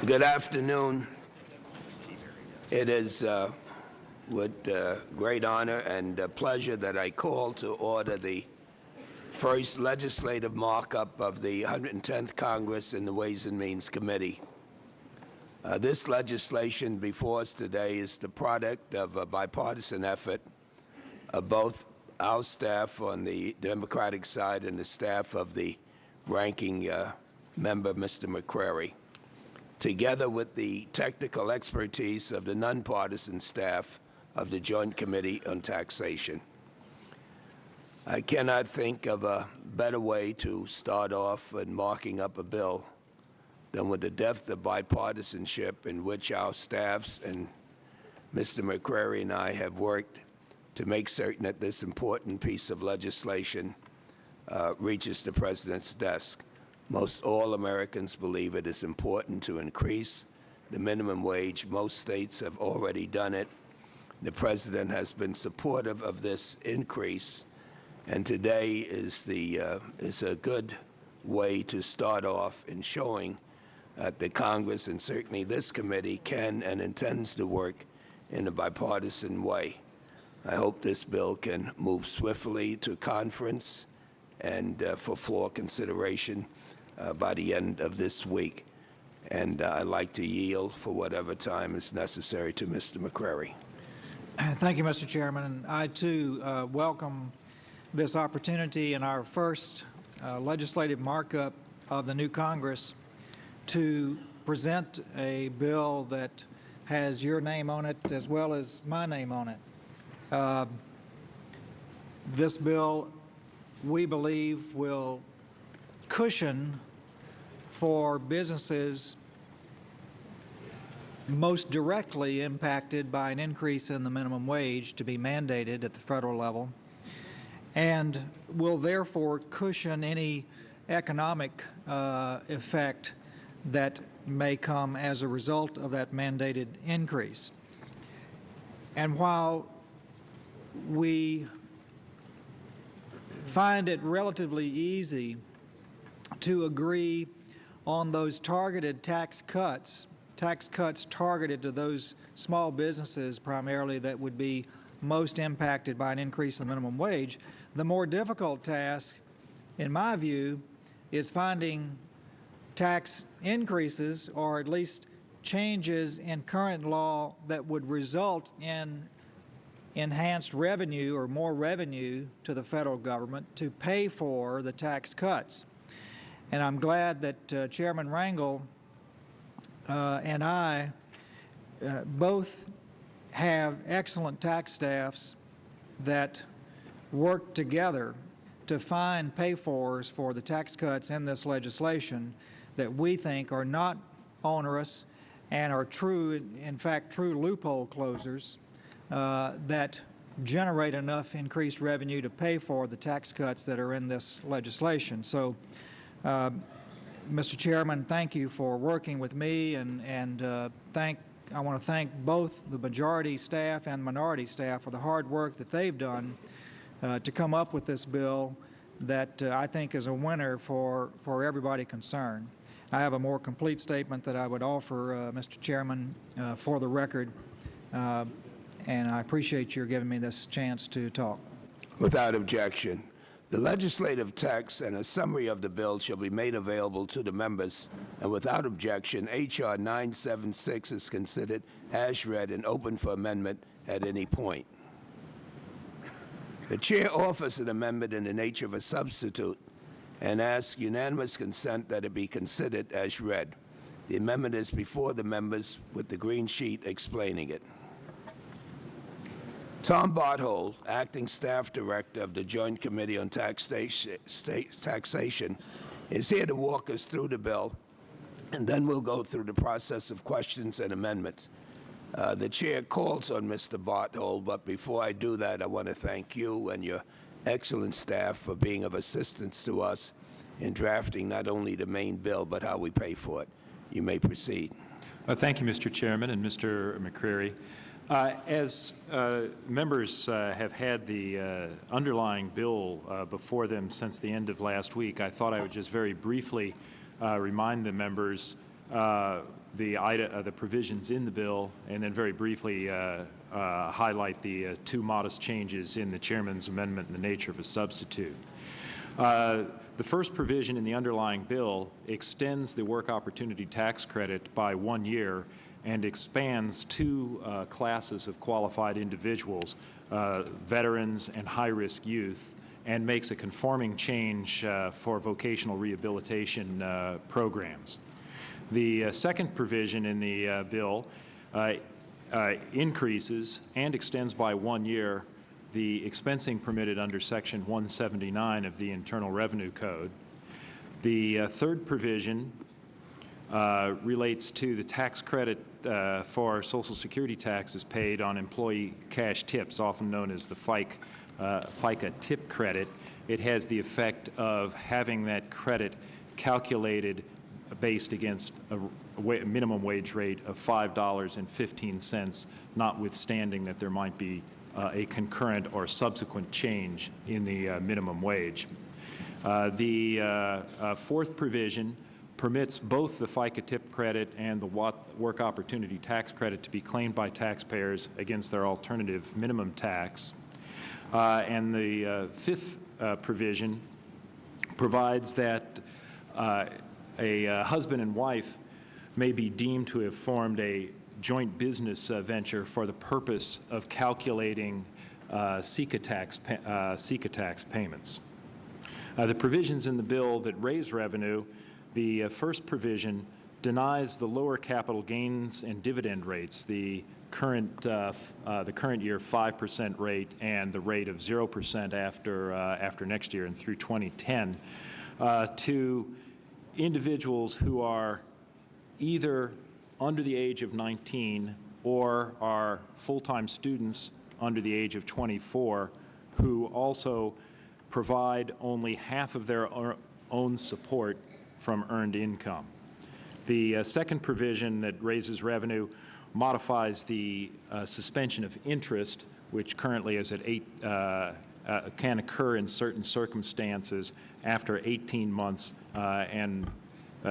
Good afternoon. It is with great honor and pleasure that I call to order the first legislative markup of the 110th Congress in the Ways and Means Committee. This legislation before us today is the product of a bipartisan effort of both our staff on the Democratic side and the staff of the ranking member, Mr. McCrary, together with the technical expertise of the nonpartisan staff of the Joint Committee on Taxation. I cannot think of a better way to start off in marking up a bill than with the depth of bipartisanship in which our staffs and Mr. McCrary and I have worked to make certain that this important piece of legislation reaches the President's desk. Most all Americans believe it is important to increase the minimum wage. Most states have already done it. The President has been supportive of this increase, and today is a good way to start off in showing that the Congress and certainly this committee can and intends to work in a bipartisan way. I hope this bill can move swiftly to conference and for floor consideration by the end of this week. And I'd like to yield for whatever time is necessary to Mr. McCrary. Thank you, Mr. Chairman. And I, too, welcome this opportunity in our first legislative markup of the new Congress to present a bill that has your name on it as well as my name on it. This bill, we believe, will cushion for businesses most directly impacted by an increase in the minimum wage to be mandated at the federal level, and will therefore cushion any economic effect that may come as a result of that mandated increase. And while we find it relatively easy to agree on those targeted tax cuts targeted to those small businesses primarily that would be most impacted by an increase in the minimum wage, the more difficult task, in my view, is finding tax increases or at least changes in current law that would result in enhanced revenue or more revenue to the federal government to pay for the tax cuts. And I'm glad that Chairman Rangel and I both have excellent tax staffs that work together to find pay-fors for the tax cuts in this legislation that we think are not onerous and are true, in fact, true loophole closers that generate enough increased revenue to pay for the tax cuts that are in this legislation. So, Mr. Chairman, thank you for working with me, and I want to thank both the majority staff and minority staff for the hard work that they've done to come up with this bill that I think is a winner for everybody concerned. I have a more complete statement that I would offer, Mr. Chairman, for the record, and I appreciate your giving me this chance to talk. Without objection. The legislative text and a summary of the bill shall be made available to the members, and without objection, H.R. 976 is considered as read and open for amendment at any point. The Chair offers an amendment in the nature of a substitute and asks unanimous consent that it be considered as read. The amendment is before the members with the green sheet explaining it. Tom Barthold, Acting Staff Director of the Joint Committee on Taxation, is here to walk us through the bill, and then we'll go through the process of questions and amendments. The Chair calls on Mr. Barthold, but before I do that, I want to thank you and your excellent staff for being of assistance to us in drafting not only the main bill, but how we pay for it. You may proceed. Thank you, Mr. Chairman and Mr. McCrary. As members have had the underlying bill before them since the end of last week, I thought I would just very briefly remind the members the provisions in the bill, and then very briefly highlight the two modest changes in the chairman's amendment in the nature of a substitute. The first provision in the underlying bill extends the work opportunity tax credit by 1 year and expands two classes of qualified individuals, veterans and high-risk youth, and makes a conforming change for vocational rehabilitation programs. The second provision in the bill increases and extends by 1 year the expensing permitted under Section 179 of the Internal Revenue Code. The third provision relates to the tax credit for Social Security taxes paid on employee cash tips, often known as the FICA tip credit. It has the effect of having that credit calculated based against a minimum wage rate of $5.15, notwithstanding that there might be a concurrent or subsequent change in the minimum wage. The fourth provision permits both the FICA tip credit and the work opportunity tax credit to be claimed by taxpayers against their alternative minimum tax. And the fifth provision provides that a husband and wife may be deemed to have formed a joint business venture for the purpose of calculating SECA tax payments. The provisions in the bill that raise revenue, the first provision denies the lower capital gains and dividend rates, the current year 5% rate and the rate of 0% after next year and through 2010, to individuals who are either under the age of 19 or are full-time students under the age of 24 who also provide only half of their own support from earned income. The second provision that raises revenue modifies the suspension of interest, which currently is at can occur in certain circumstances after 18 months and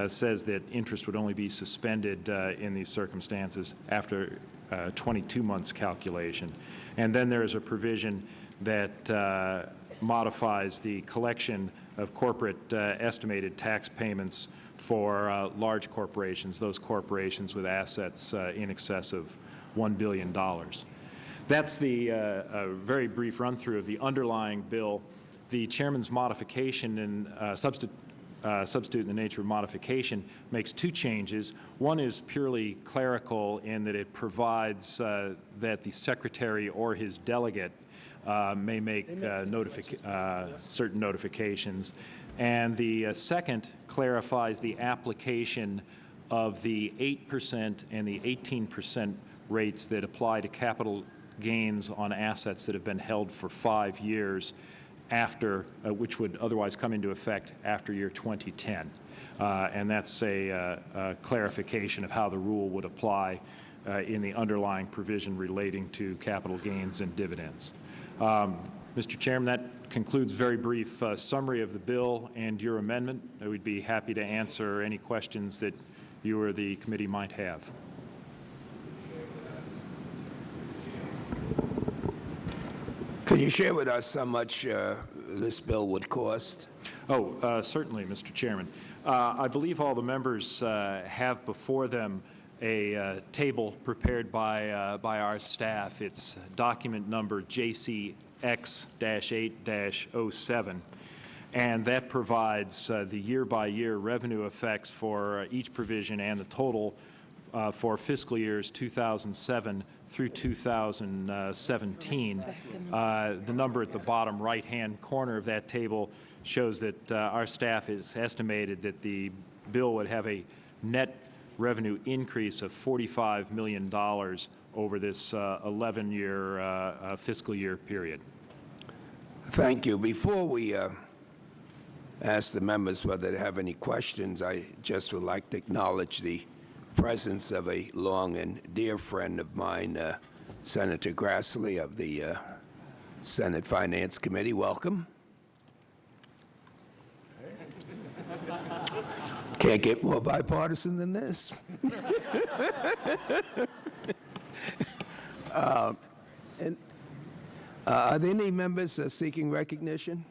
says that interest would only be suspended in these circumstances after 22 months calculation. And then there is a provision that modifies the collection of corporate estimated tax payments for large corporations, those corporations with assets in excess of $1 billion. That's the very brief run-through of the underlying bill. The chairman's modification and substitute in the nature of modification makes two changes. One is purely clerical in that it provides that the secretary or his delegate may make certain notifications. And the second clarifies the application of the 8% and the 18% rates that apply to capital gains on assets that have been held for 5 years after, which would otherwise come into effect after year 2010. And that's a clarification of how the rule would apply in the underlying provision relating to capital gains and dividends. Mr. Chairman, that concludes a very brief summary of the bill and your amendment. We'd be happy to answer any questions that you or the committee might have. Could you share with us how much this bill would cost? Oh, certainly, Mr. Chairman. I believe all the members have before them a table prepared by our staff. It's document number JCX-8-07, and that provides the year-by-year revenue effects for each provision and the total for fiscal years 2007 through 2017. The number at the bottom right-hand corner of that table shows that our staff has estimated that the bill would have a net revenue increase of $45 million over this 11-year fiscal year period. Thank you. Before we ask the members whether they have any questions, I just would like to acknowledge the presence of a long and dear friend of mine, Senator Grassley of the Senate Finance Committee. Welcome. Can't get more bipartisan than this. Are there any members seeking recognition?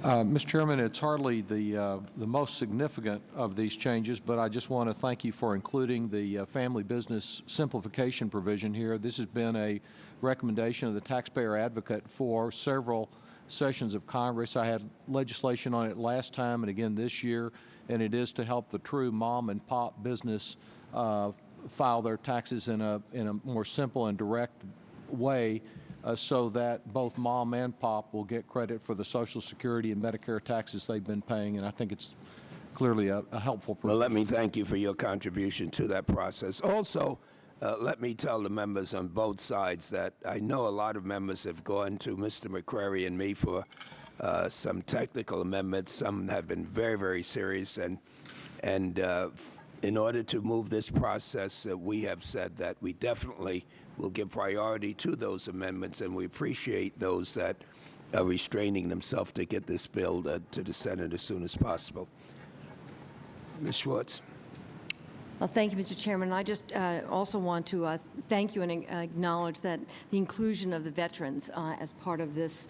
Mr. Chairman, it's hardly the most significant of these changes, but I just want to thank you for including the family business simplification provision here. This has been a recommendation of the taxpayer advocate for several sessions of Congress. I had legislation on it last time and again this year, and it is to help the true mom and pop business file their taxes in a more simple and direct way, so that both mom and pop will get credit for the Social Security and Medicare taxes they've been paying, and I think it's clearly a helpful provision. Well, let me thank you for your contribution to that process. Also, let me tell the members on both sides that I know a lot of members have gone to Mr. McCrary and me for some technical amendments. Some have been very, very serious, and in order to move this process, we have said that we definitely will give priority to those amendments, and we appreciate those that are restraining themselves to get this bill to the Senate as soon as possible. Ms. Schwartz. Well, thank you, Mr. Chairman. I just also want to thank you and acknowledge that the inclusion of the veterans as part of this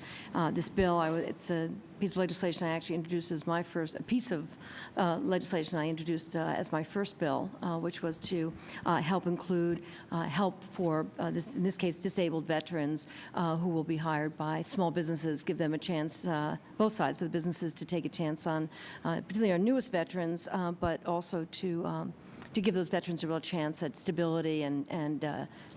bill. It's a piece of legislation I actually introduced as my first legislation I introduced as my first bill, which was to help include help for in this case disabled veterans who will be hired by small businesses, give them a chance, both sides, for the businesses to take a chance on particularly our newest veterans, but also to give those veterans a real chance at stability and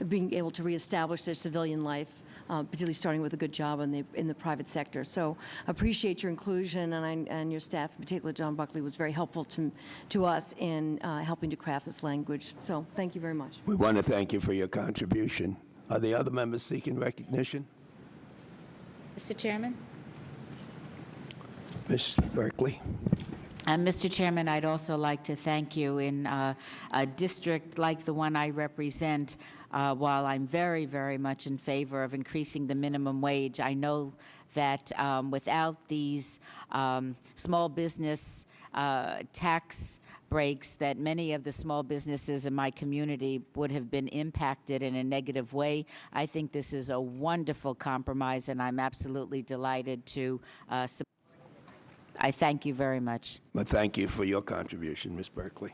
being able to reestablish their civilian life, particularly starting with a good job in the private sector. So appreciate your inclusion, and your staff, in particular John Buckley, was very helpful to us in helping to craft this language. So thank you very much. We want to thank you for your contribution. Are the other members seeking recognition? Mr. Chairman? Ms. Berkeley. Mr. Chairman, I'd also like to thank you. In a district like the one I represent, while I'm very, very much in favor of increasing the minimum wage, I know that without these small business tax breaks, that many of the small businesses in my community would have been impacted in a negative way. I think this is a wonderful compromise, and I'm absolutely delighted to support. I thank you very much. Well, thank you for your contribution, Ms. Berkeley.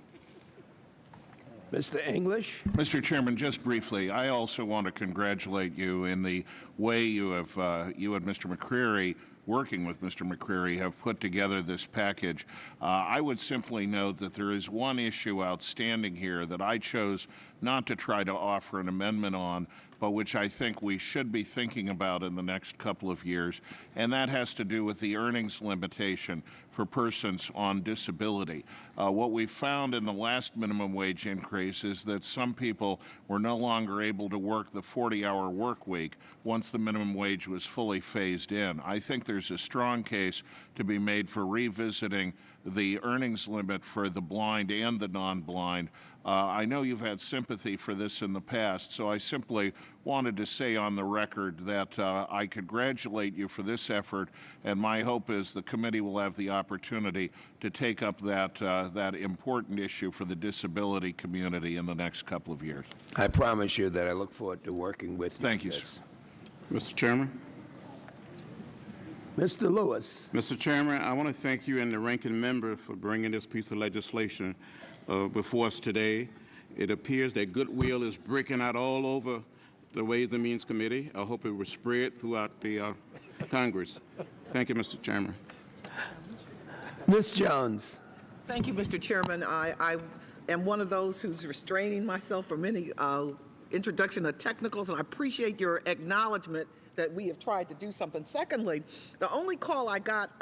Mr. English? Mr. Chairman, just briefly, I also want to congratulate you in the way you have, you and Mr. McCreary, working with Mr. McCreary, have put together this package. I would simply note that there is one issue outstanding here that I chose not to try to offer an amendment on, but which I think we should be thinking about in the next couple of years, and that has to do with the earnings limitation for persons on disability. What we found in the last minimum wage increase is that some people were no longer able to work the 40-hour work week once the minimum wage was fully phased in. I think there's a strong case to be made for revisiting the earnings limit for the blind and the non-blind. I know you've had sympathy for this in the past, so I simply wanted to say on the record that I congratulate you for this effort, and my hope is the committee will have the opportunity to take up that important issue for the disability community in the next couple of years. I promise you that I look forward to working with you. Thank you, sir. Mr. Chairman. Mr. Lewis. Mr. Chairman, I want to thank you and the ranking member for bringing this piece of legislation before us today. It appears that goodwill is breaking out all over the Ways and Means Committee. I hope it will spread throughout the Congress. Thank you, Mr. Chairman. Ms. Jones. Thank you, Mr. Chairman. I am one of those who's restraining myself from any introduction of technicals, and I appreciate your acknowledgement that we have tried to do something. Secondly, the only call I got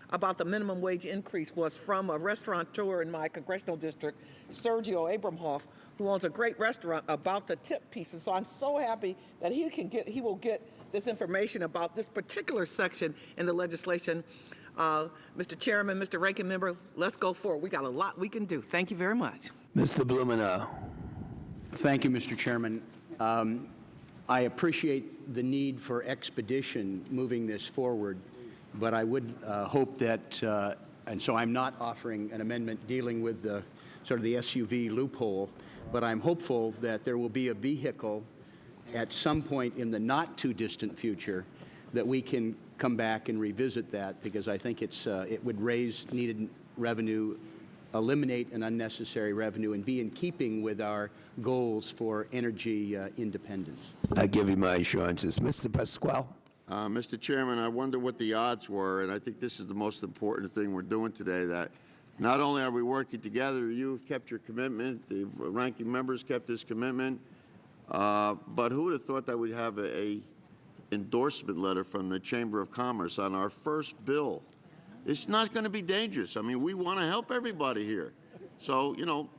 about the minimum wage increase was from a restaurateur in my congressional district, Sergio Abramhoff, who owns a great restaurant, about the tip piece. And so I'm so happy that he will get this information about this particular section in the legislation. Mr. Chairman, Mr. Ranking Member, let's go forward. We got a lot we can do. Thank you very much. Mr. Blumenauer. Thank you, Mr. Chairman. I appreciate the need for expedition moving this forward. but I would hope that, and so I'm not offering an amendment dealing with the sort of the SUV loophole, but I'm hopeful that there will be a vehicle at some point in the not-too-distant future that we can come back and revisit that, because I think it would raise needed revenue, eliminate an unnecessary revenue, and be in keeping with our goals for energy independence. I give you my assurances. Mr. Pasquale? Mr. Chairman, I wonder what the odds were, and I think this is the most important thing we're doing today, that not only are we working together, you've kept your commitment, the ranking members kept this commitment, but who would have thought that we'd have a endorsement letter from the Chamber of Commerce on our first bill? It's not going to be dangerous. I mean, we want to help everybody here. So, you know,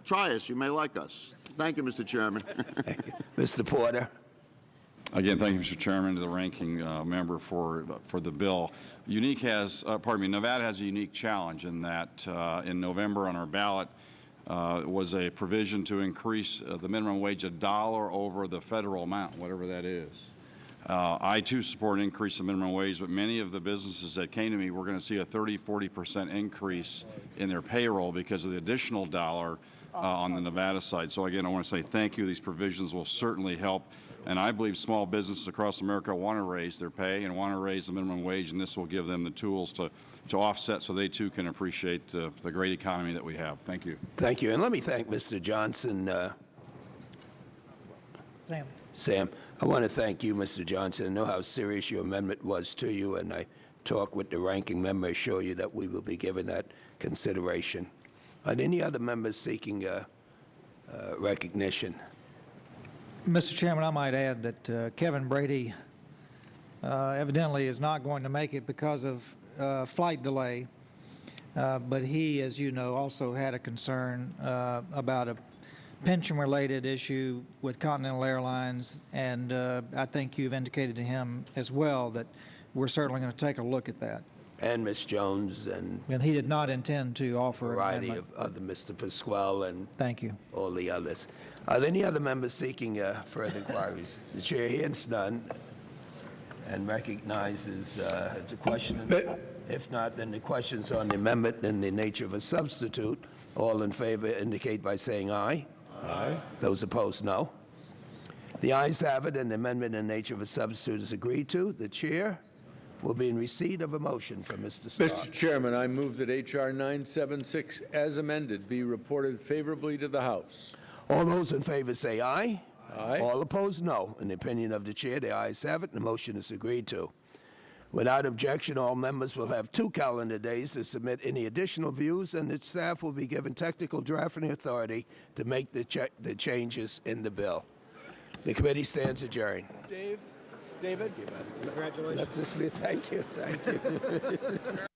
try us. You may like us. Thank you, Mr. Chairman. Mr. Porter? Again, thank you, Mr. Chairman, to the ranking member for the bill. Nevada has a unique challenge in that in November on our ballot was a provision to increase the minimum wage $1 over the federal amount, whatever that is. I, too, support an increase in minimum wage, but many of the businesses that came to me were going to see a 30–40% increase in their payroll because of the additional dollar on the Nevada side. So, again, I want to say thank you. These provisions will certainly help. And I believe small businesses across America want to raise their pay and want to raise the minimum wage, and this will give them the tools to offset so they, too, can appreciate the great economy that we have. Thank you. Thank you. And let me thank Mr. Johnson. Sam, I want to thank you, Mr. Johnson. I know how serious your amendment was to you, and I talked with the ranking member, assure you that we will be given that consideration. Are there any other members seeking recognition? Mr. Chairman, I might add that Kevin Brady evidently is not going to make it because of flight delay, but he, as you know, also had a concern about a pension-related issue with Continental Airlines, and I think you've indicated to him as well that we're certainly going to take a look at that. And Ms. Jones and he did not intend to offer a variety an of other, Mr. Pasquale and thank you. All the others. Are there any other members seeking further inquiries? The chair hears none and recognizes the question. If not, then the question's on the amendment in the nature of a substitute. All in favor indicate by saying aye. Aye. Those opposed, no. The ayes have it, and the amendment in nature of a substitute is agreed to. The chair will be in receipt of a motion from Mr. Stark. Mr. Chairman, I move that H.R. 976, as amended, be reported favorably to the House. All those in favor say aye. Aye. All opposed, no. In the opinion of the chair, the ayes have it, and the motion is agreed to. Without objection, all members will have 2 calendar days to submit any additional views, and its staff will be given technical drafting authority to make the changes in the bill. The committee stands adjourned. David, congratulations. Let this be. Thank you. Thank you.